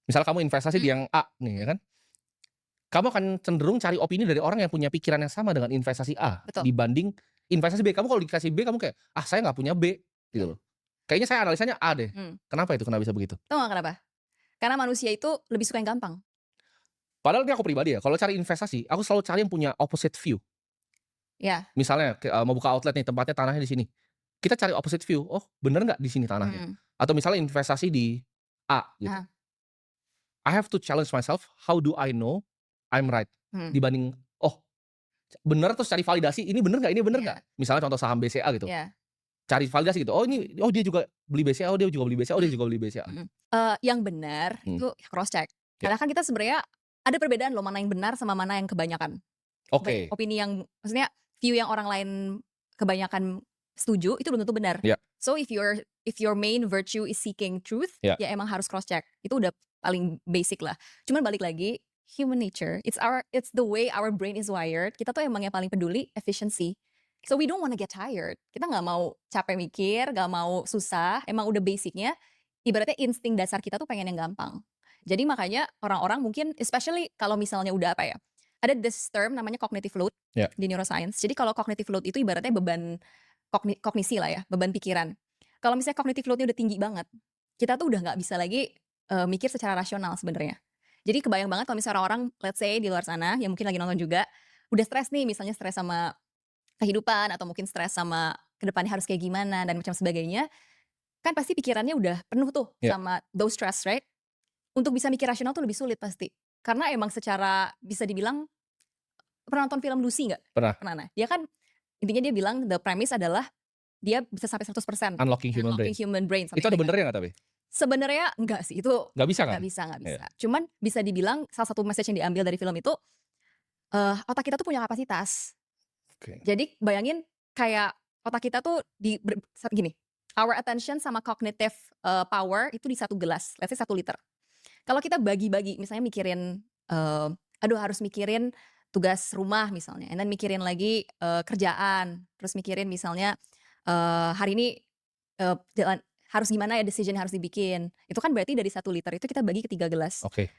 Misal kamu investasi di Mmm, yang A nih ya kan, kamu akan cenderung cari opini dari orang yang punya pikiran yang sama dengan investasi A, betul. dibanding investasi B. Kamu kalau dikasih B kamu kayak, "Ah saya nggak punya B," Ya, gitu loh. Kayaknya saya analisanya A deh. mmm. Kenapa itu? Kenapa bisa begitu? Tahu nggak kenapa? Karena manusia itu lebih suka yang gampang. Padahal ini aku pribadi ya, kalau cari investasi, aku selalu cari yang punya opposite view. Ya, Misalnya mau buka outlet nih, tempatnya tanahnya di sini. Kita cari opposite view, oh bener nggak di sini tanahnya? mhm, Atau misalnya investasi di A gitu. heeh, I have to challenge myself, how do I know I'm right? mhm, Dibanding, oh bener terus cari validasi, ini bener nggak? iya, Misalnya contoh saham BCA gitu, iya, cari validasi gitu, oh ini, oh dia juga beli BCA, oh dia juga beli BCA, oh dia mmm, juga beli BCA. mhm. Yang benar Hmm, itu cross check. ya, Karena kan kita sebenarnya ada perbedaan loh mana yang benar sama mana yang kebanyakan. oke, Opini yang maksudnya view yang orang lain kebanyakan setuju itu belum tentu benar. ya, So if your main virtue is seeking truth, ya, ya emang harus cross check. Itu udah paling basic lah. Cuman balik lagi, human nature, it's the way our brain is wired. Kita tuh emang yang paling peduli efficiency. So we don't wanna get tired. Kita nggak mau capek mikir, nggak mau susah, emang udah basicnya ibaratnya insting dasar kita tuh pengen yang gampang. Jadi makanya orang-orang mungkin especially kalau misalnya udah apa ya, ada this term namanya cognitive load ya, di neuroscience. Jadi kalau cognitive load itu ibaratnya beban kognisi lah ya, beban pikiran. Kalau misalnya cognitive load-nya udah tinggi banget, kita tuh udah nggak bisa lagi, mikir secara rasional sebenarnya. Jadi kebayang banget kalau misalnya orang-orang let's say di luar sana yang mungkin lagi nonton juga, udah stres nih misalnya stres sama kehidupan atau mungkin stres sama ke depannya harus kayak gimana dan macam sebagainya, kan pasti pikirannya udah penuh tuh ya, sama those stress, right? Untuk bisa mikir rasional tuh lebih sulit pasti. Karena emang secara bisa dibilang pernah nonton film Lucy nggak? pernah, Pernah. Nah, dia kan intinya dia bilang the premise adalah dia bisa sampai 100% unlocking human unlocking brain. human brain, Itu something ada like that. benernya nggak tapi? Sebenarnya enggak sih, itu Nggak bisa kan? nggak Iya, bisa. Cuman bisa dibilang salah satu message yang diambil dari film itu, otak kita tuh punya kapasitas. oke, Jadi bayangin kayak otak kita tuh gini, our attention sama cognitive, power itu di satu gelas, let's say 1 liter. Kalau kita bagi-bagi misalnya mikirin, aduh harus mikirin tugas rumah misalnya, and then mikirin lagi, kerjaan, terus mikirin misalnya, hari ini, jalan harus gimana ya decision yang harus dibikin. Itu kan berarti dari 1 liter itu kita bagi ke 3 gelas. oke,